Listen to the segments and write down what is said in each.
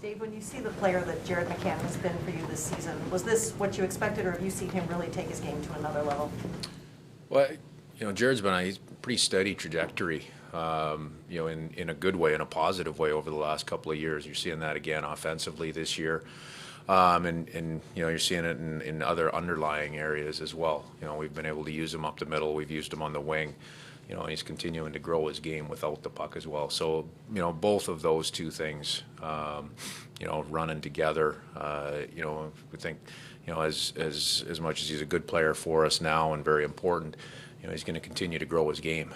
Dave, when you see the player that Jared McCann has been for you this season, was this what you expected, or have you seen him really take his game to another level? Well, Jared's been on a pretty steady trajectory, in a good way, in a positive way over the last couple of years. You're seeing that again offensively this year. And you're seeing it in other underlying areas as well. We've been able to use him up the middle. We've used him on the wing. He's continuing to grow his game without the puck as well. So, both of those two things, running together, we think, as much as he's a good player for us now and very important, he's going to continue to grow his game.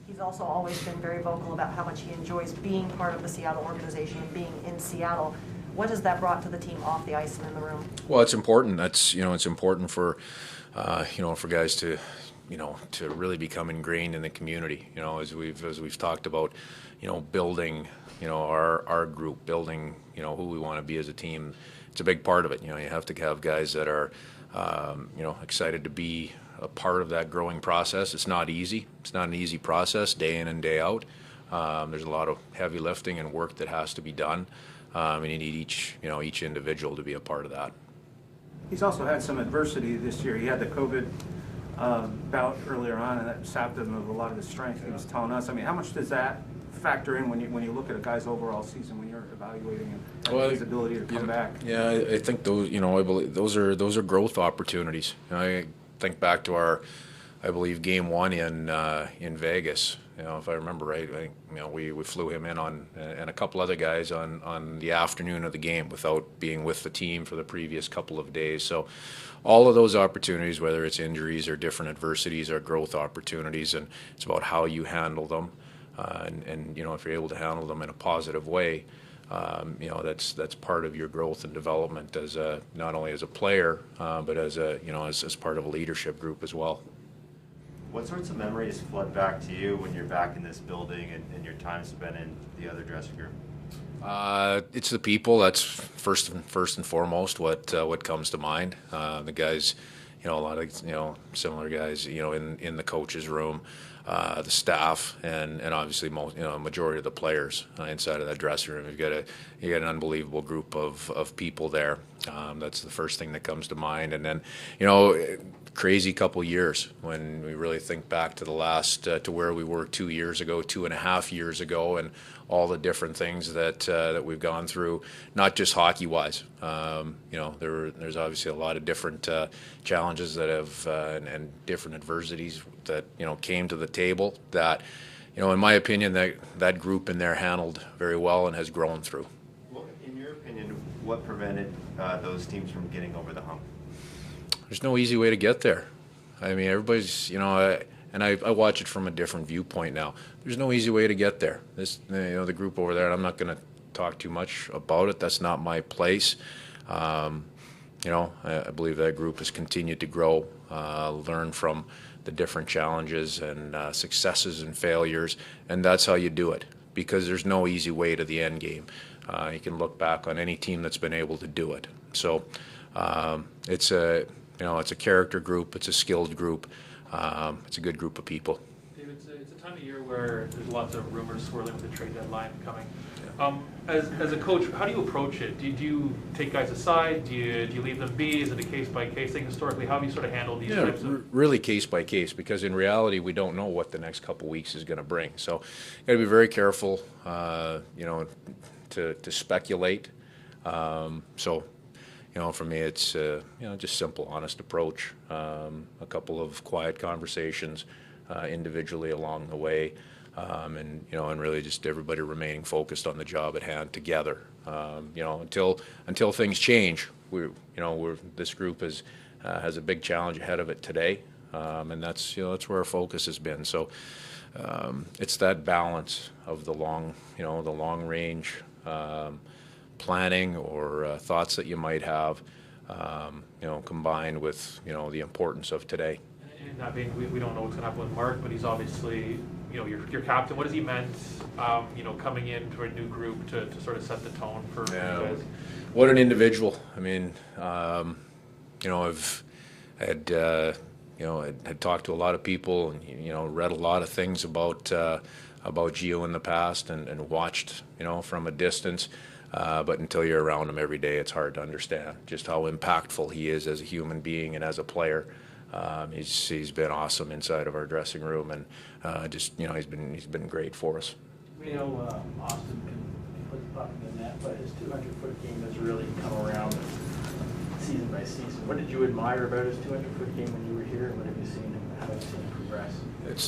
He's also always been very vocal about how much he enjoys being part of the Seattle organization and being in Seattle. What has that brought to the team off the ice and in the room? Well, it's important. It's important for, for guys to, to really become ingrained in the community. As we've talked about, building, our group, building, who we want to be as a team. It's a big part of it. You have to have guys that are, excited to be a part of that growing process. It's not easy. It's not an easy process, day in and day out. There's a lot of heavy lifting and work that has to be done. And you need each individual to be a part of that. He's also had some adversity this year. He had the COVID bout earlier on, and that sapped him of a lot of his strength. He was telling us. I mean, how much does that factor in when you look at a guy's overall season when you're evaluating his ability to come back? Yeah, I think those. I believe those are growth opportunities. I think back to I believe game one in Vegas. If I remember right, I think we flew him in on and a couple other guys on the afternoon of the game without being with the team for the previous couple of days. So all of those opportunities, whether it's injuries or different adversities, are growth opportunities, and it's about how you handle them. And if you're able to handle them in a positive way, that's part of your growth and development as not only as a player, but as as part of a leadership group as well. What sorts of memories flood back to you when you're back in this building and your time spent in the other dressing room? It's the people. That's first and foremost what comes to mind. The guys, a lot of similar guys, in the coach's room, the staff, and obviously majority of the players inside of that dressing room. You got an unbelievable group of people there. That's the first thing that comes to mind, and then crazy couple years when we really think back to the last to where we were 2 years ago, 2.5 years ago, and all the different things that we've gone through, not just hockey wise. There's obviously a lot of different challenges that have and different adversities that came to the table that in my opinion that group in there handled very well and has grown through. Well, in your opinion, what prevented those teams from getting over the hump? There's no easy way to get there. I mean, everybody's, I watch it from a different viewpoint now. There's no easy way to get there. The group over there, and I'm not going to talk too much about it. That's not my place. I believe that group has continued to grow, learn from the different challenges and successes and failures, and that's how you do it, because there's no easy way to the end game. You can look back on any team that's been able to do it. So it's a character group, it's a skilled group, it's a good group of people. David, it's a time of year where there's lots of rumors swirling with the trade deadline coming. Yeah. As a coach, how do you approach it? Do you take guys aside? Do you leave them be? Is it a case-by-case thing historically? How have you sort of handled these types of... Really case-by-case, because in reality we don't know what the next couple weeks is going to bring. So you got to be very careful, to speculate. For me, it's just simple, honest approach. A couple of quiet conversations individually along the way, and really just everybody remaining focused on the job at hand together. Until things change, this group has a big challenge ahead of it today, and that's where our focus has been. So it's that balance of the long range. Planning or thoughts that you might have, combined with the importance of today. In that vein, we don't know what's going to happen with Mark, but he's obviously your captain. What has he meant, coming into a new group to sort of set the tone for you guys? What an individual. I mean, I've had talked to a lot of people and read a lot of things about about Gio in the past and watched, from a distance. But until you're around him every day, it's hard to understand just how impactful he is as a human being and as a player. He's been awesome inside of our dressing room, and he's been great for us. We know Austin can put the puck in the net, but his 200-foot game has really come around season by season. What did you admire about his 200-foot game when you were here, and what have you seen him, how have you seen him progress?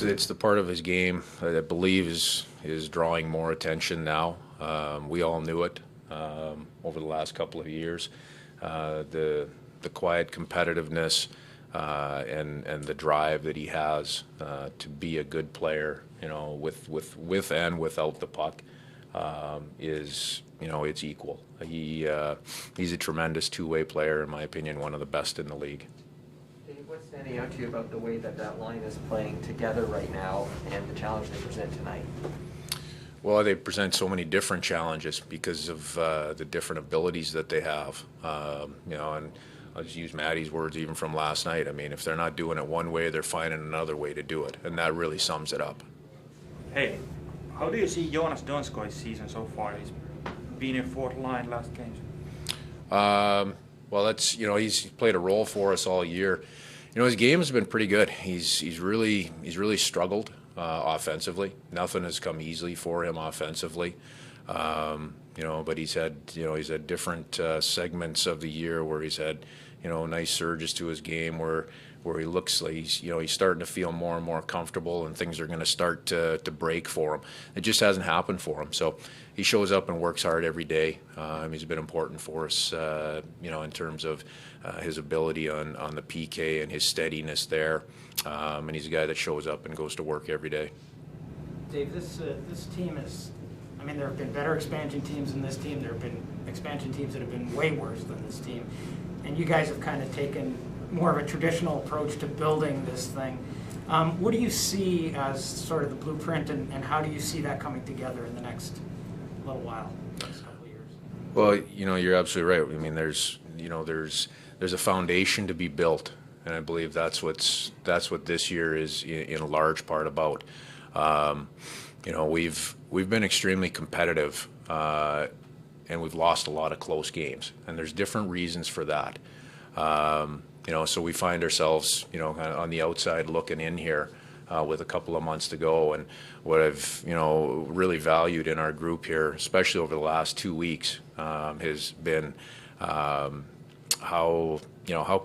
It's the part of his game that I believe is drawing more attention now. We all knew it over the last couple of years. The quiet competitiveness and the drive that he has to be a good player, with and without the puck, is it's equal. He's a tremendous two-way player, in my opinion, one of the best in the league. Dave, what's standing out to you about the way that line is playing together right now and the challenge they present tonight? Well, they present so many different challenges because of the different abilities that they have. And I'll just use Maddie's words even from last night. I mean, if they're not doing it one way, they're finding another way to do it, and that really sums it up. Hey, how do you see Jonas Donskoi's season so far? He's been in fourth line last games. Well, he's played a role for us all year. His game has been pretty good. He's really struggled offensively. Nothing has come easily for him offensively. But he's had different segments of the year where he's had nice surges to his game where he looks like he's starting to feel more and more comfortable, and things are going to start to break for him. It just hasn't happened for him. So he shows up and works hard every day. He's been important for us, in terms of his ability on the PK and his steadiness there. And he's a guy that shows up and goes to work every day. Dave, this team is, there have been better expansion teams than this team. There have been expansion teams that have been way worse than this team. And you guys have kind of taken more of a traditional approach to building this thing. What do you see as sort of the blueprint, and how do you see that coming together in the next little while, next couple of years? Well, you're absolutely right. There's a foundation to be built, and I believe that's what this year is in a large part about. We've been extremely competitive, and we've lost a lot of close games, and there's different reasons for that. So we find ourselves, kind of on the outside looking in here with a couple of months to go. And what I've, really valued in our group here, especially over the last 2 weeks, has been how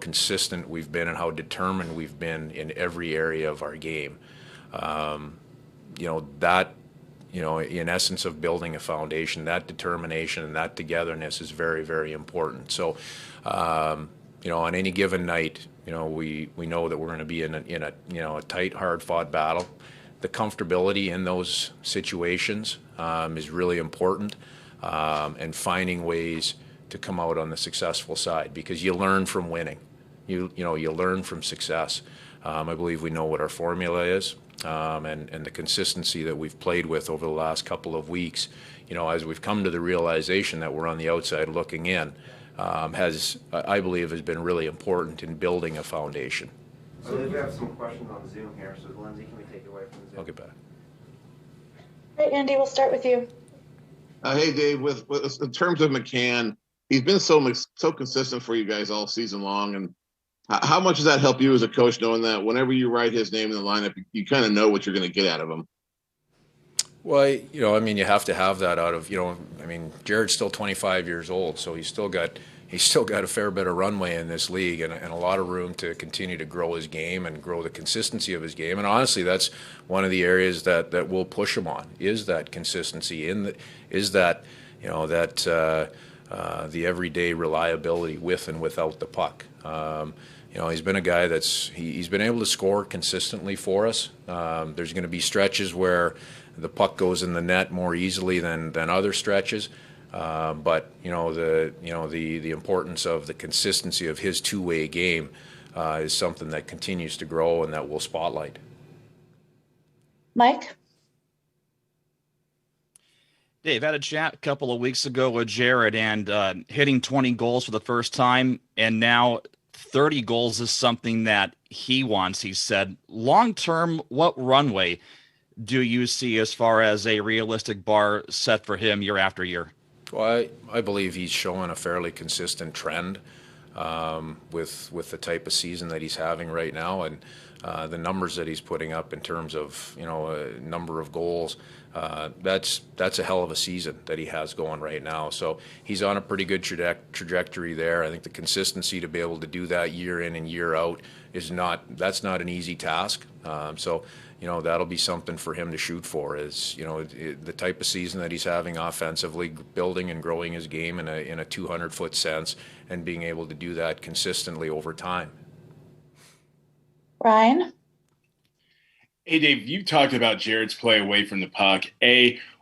consistent we've been and how determined we've been in every area of our game. In essence of building a foundation, that determination and that togetherness is very, very important. So, on any given night, we know that we're going to be in a tight, hard-fought battle. The comfortability in those situations is really important, and finding ways to come out on the successful side, because you learn from winning. You learn from success. I believe we know what our formula is. And the consistency that we've played with over the last couple of weeks, as we've come to the realization that we're on the outside looking in, I believe has been really important in building a foundation. So we have some questions on Zoom here, so Lindsay, can we take it away from Zoom? I'll get back. All right, Andy, we'll start with you. Hey, Dave, with in terms of McCann, he's been so consistent for you guys all season long, and how much does that help you as a coach, knowing that whenever you write his name in the lineup, you kind of know what you're going to get out of him? Well, you have to have that out of, Jared's still 25 years old, so he's still got a fair bit of runway in this league, and a lot of room to continue to grow his game and grow the consistency of his game. And honestly, that's one of the areas that we'll push him on, is that consistency, the everyday reliability with and without the puck. He's been a guy he's been able to score consistently for us. There's going to be stretches where the puck goes in the net more easily than other stretches. But the importance of the consistency of his two-way game is something that continues to grow and that we'll spotlight. Mike? Dave, had a chat a couple of weeks ago with Jared, and hitting 20 goals for the first time, and now 30 goals is something that he wants. He said, long term, what runway do you see as far as a realistic bar set for him year after year? Well, I believe he's showing a fairly consistent trend with the type of season that he's having right now, and the numbers that he's putting up in terms of number of goals. That's a hell of a season that he has going right now. So he's on a pretty good trajectory there. I think the consistency to be able to do that year in and year out that's not an easy task. So that'll be something for him to shoot for, is the type of season that he's having offensively, building and growing his game in a 200-foot sense, and being able to do that consistently over time. Ryan? Hey, Dave, you talked about Jared's play away from the puck.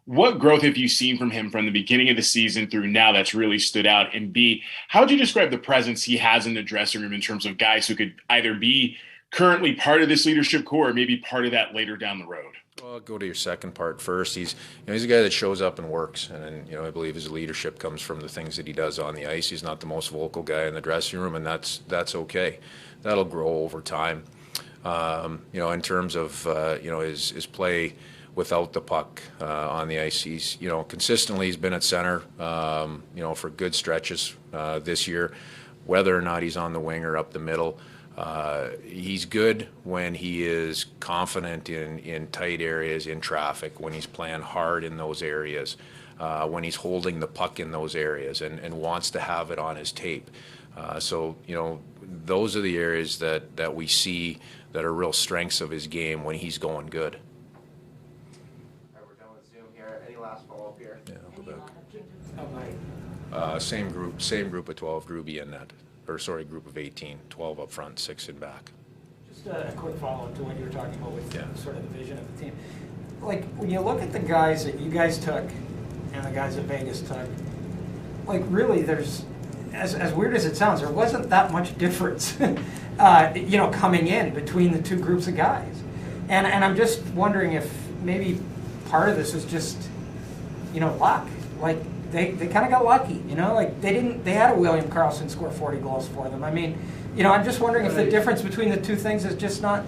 What growth have you seen from him from the beginning of the season through now that's really stood out? And B, how would you describe the presence he has in the dressing room in terms of guys who could either be currently part of this leadership core or maybe part of that later down the road? Well, I'll go to your second part first. He's a guy that shows up and works, and I believe his leadership comes from the things that he does on the ice. He's not the most vocal guy in the dressing room, and that's okay. That'll grow over time. In terms of his play without the puck on the ice, he's consistently he's been at center for good stretches this year, whether or not he's on the wing or up the middle. He's good when he is confident in tight areas, in traffic, when he's playing hard in those areas, when he's holding the puck in those areas and wants to have it on his tape. So those are the areas that we see that are real strengths of his game when he's going good. All right, we're done with Zoom here. Any last follow-up here? Yeah, I'll go back. Same group of 12, Gruby and net. Group of 18, 12 up front, 6 in back. Just a quick follow-up to what you were talking about with sort of the vision of the team. Like, when you look at the guys that you guys took and the guys that Vegas took, like, really there's, as weird as it sounds, there wasn't that much difference, coming in between the two groups of guys. And I'm just wondering if maybe part of this is just, luck. Like, they kind of got lucky, like they had a William Karlsson score 40 goals for them. I mean, I'm just wondering if the difference between the two things is just not.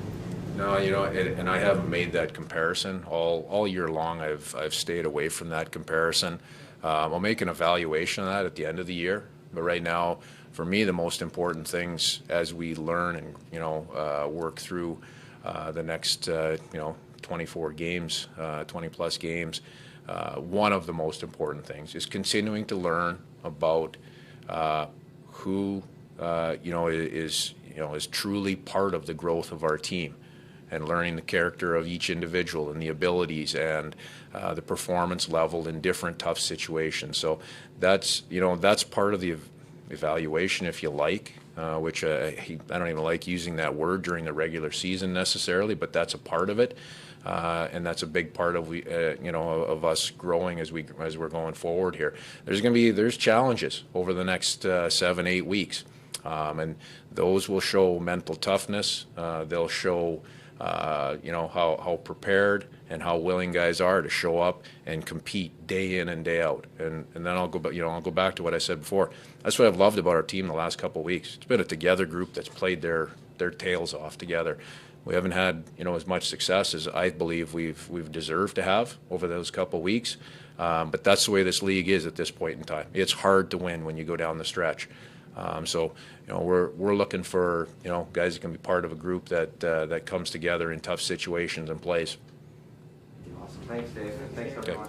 No, and I haven't made that comparison all year long. I've stayed away from that comparison. I'll make an evaluation of that at the end of the year. But right now, for me, the most important things as we learn and work through the next 24 games, 20 plus games. One of the most important things is continuing to learn about who is truly part of the growth of our team, and learning the character of each individual and the abilities and the performance level in different tough situations. So that's part of the evaluation, if you like, which I don't even like using that word during the regular season necessarily, but that's a part of it. And that's a big part of of us growing as we're going forward here. There's challenges over the next 7-8 weeks, and those will show mental toughness. They'll show how prepared and how willing guys are to show up and compete day in and day out. And then I'll go back to what I said before. That's what I've loved about our team the last couple of weeks. It's been a together group that's played their tails off together. We haven't had as much success as I believe we've deserved to have over those couple of weeks, but that's the way this league is at this point in time. It's hard to win when you go down the stretch. So we're looking for guys that can be part of a group that comes together in tough situations and plays. Awesome. Thanks, Dave. Thanks, everyone.